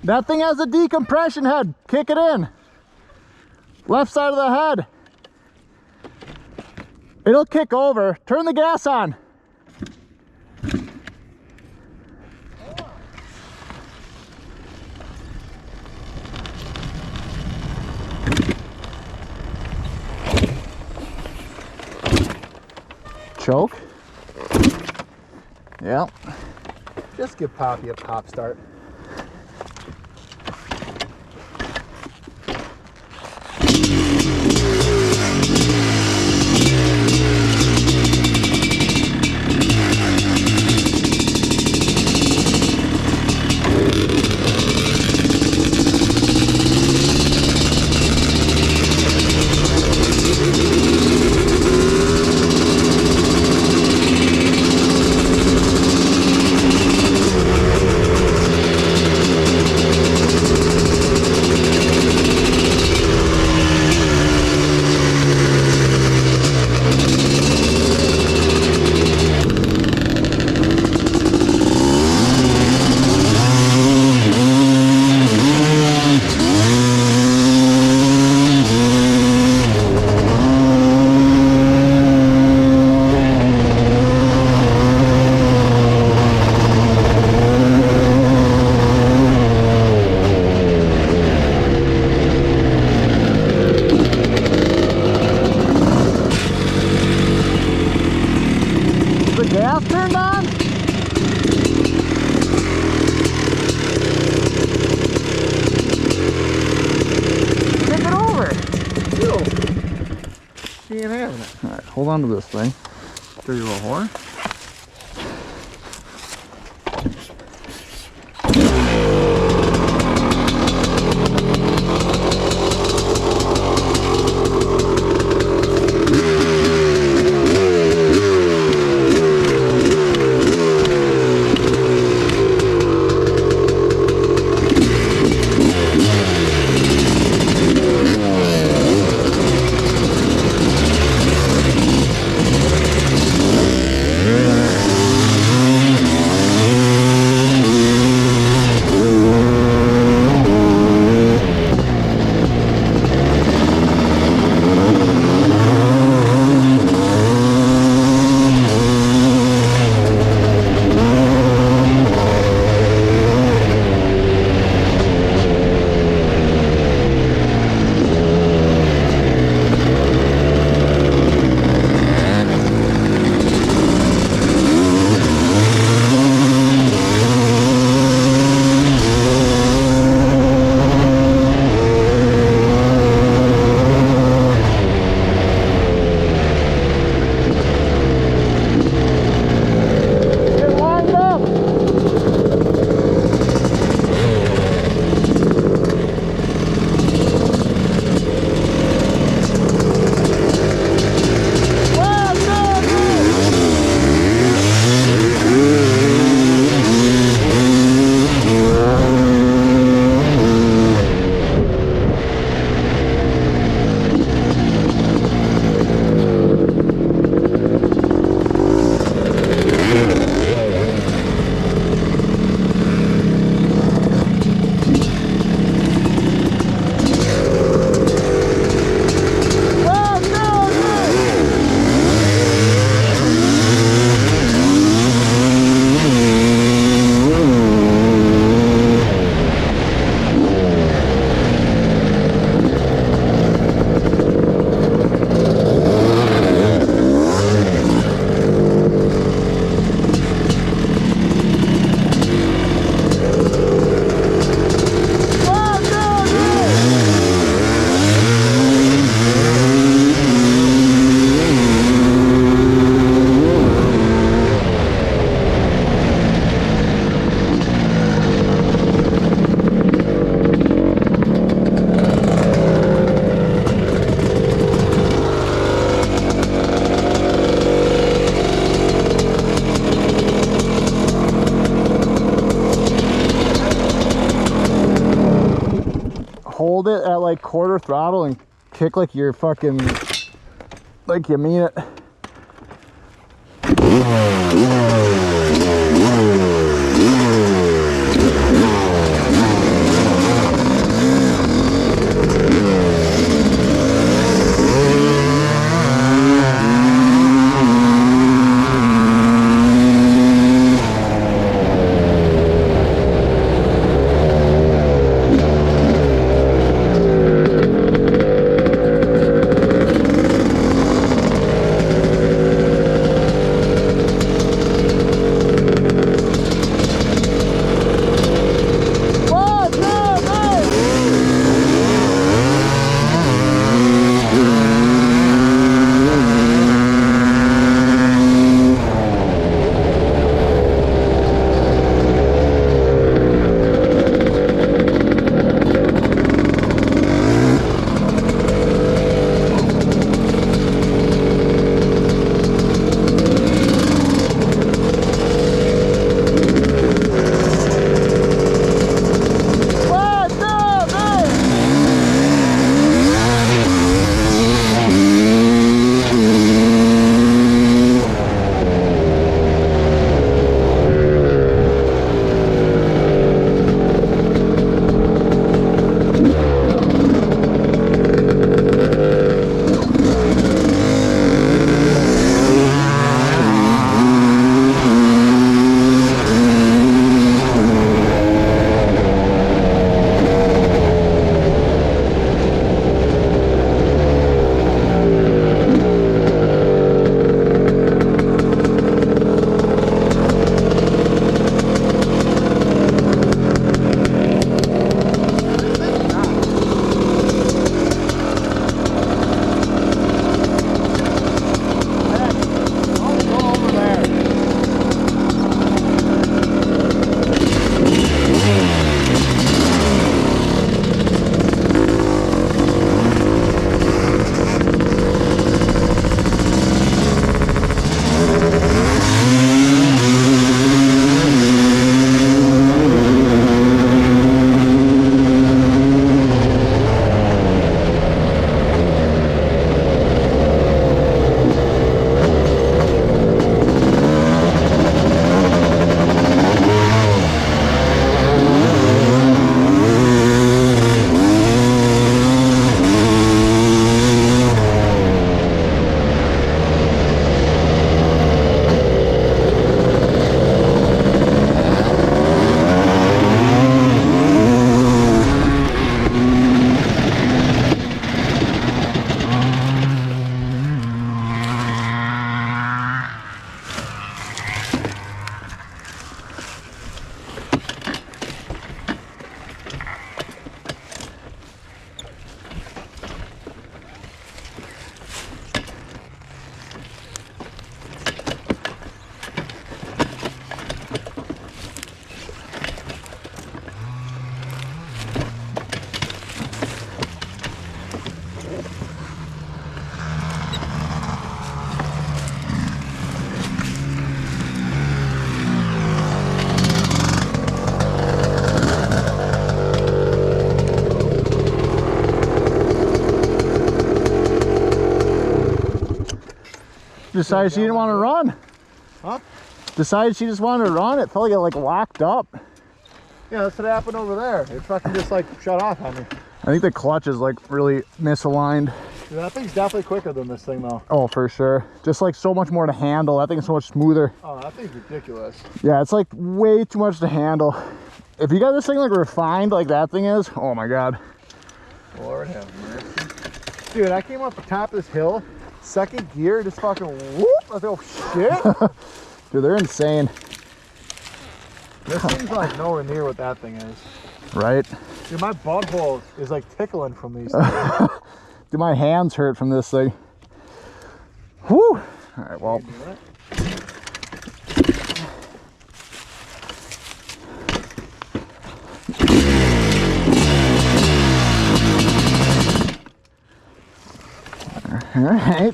That thing has a decompression head. Kick it in. Left side of the head. It'll kick over. Turn the gas on. Choke. Yep. Just give Poppy a pop start. Alright, hold on to this thing. Dirty little whore. Hold it at like quarter throttle and kick like you're fucking, like you mean it. decided she didn't want to run. Huh? Decided she just wanted to run. It felt like it like locked up. Yeah, that's what happened over there. It fucking just like shut off on me. I think the clutch is like really misaligned. Dude, that thing's definitely quicker than this thing though. Oh, for sure. Just like so much more to handle. That thing is so much smoother. Oh, that thing's ridiculous. Yeah, it's like way too much to handle. If you got this thing like refined like that thing is, oh my God. Lord have mercy. Dude, I came off the top of this hill, second gear, just fucking whoop. I was like, oh shit. Dude, they're insane. This thing's like nowhere near what that thing is. Right? Dude, my butthole is like tickling from these things. Dude, my hands hurt from this thing. Whew. All right, well. All right.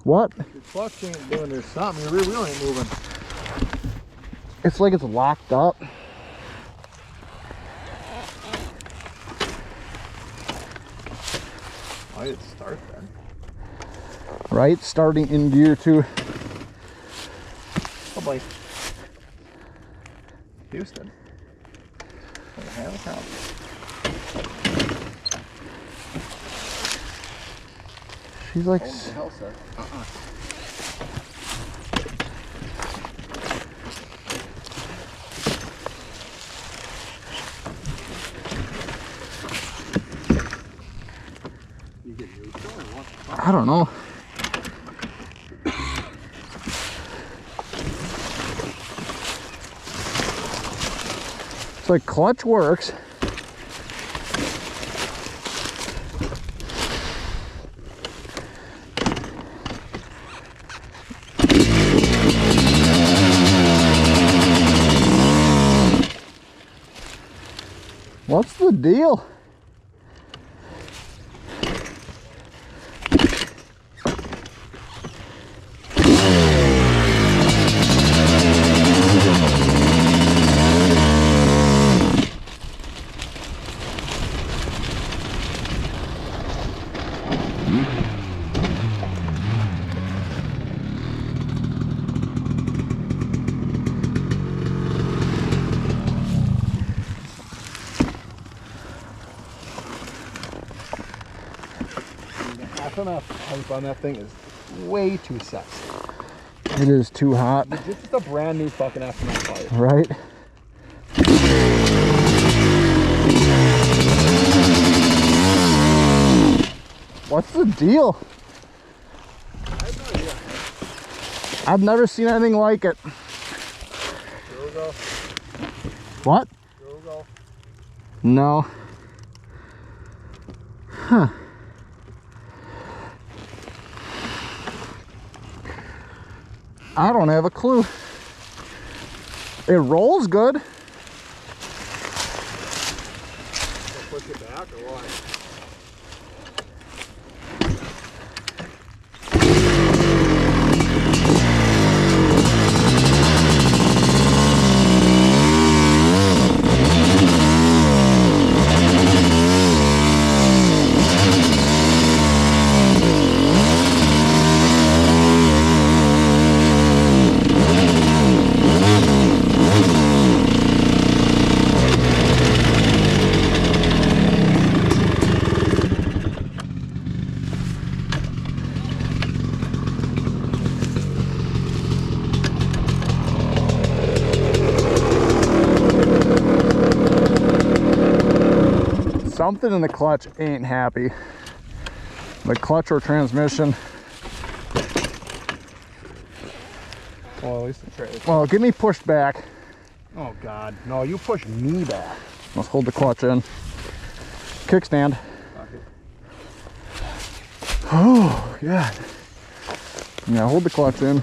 What? Your clutch ain't doing their something. Your rear wheel ain't moving. It's like it's locked up. Why did it start then? Right? Starting in gear 2. Oh boy. Houston. What the hell is that? She's like... Oh, what the hell, sir? I don't know. It's like clutch works. What's the deal? FMF pipe on that thing is way too sexy. It is too hot. This is a brand new fucking FMF pipe. Right? What's the deal? I have no idea. I've never seen anything like it. Here we go. What? Here we go. No. Huh. I don't have a clue. It rolls good. Push it back or what? Something in the clutch ain't happy. The clutch or transmission. Well, at least the trailer. Well, get me pushed back. Oh God, no! You push me back. Let's hold the clutch in. Kickstand. Oh, God. Yeah, hold the clutch in.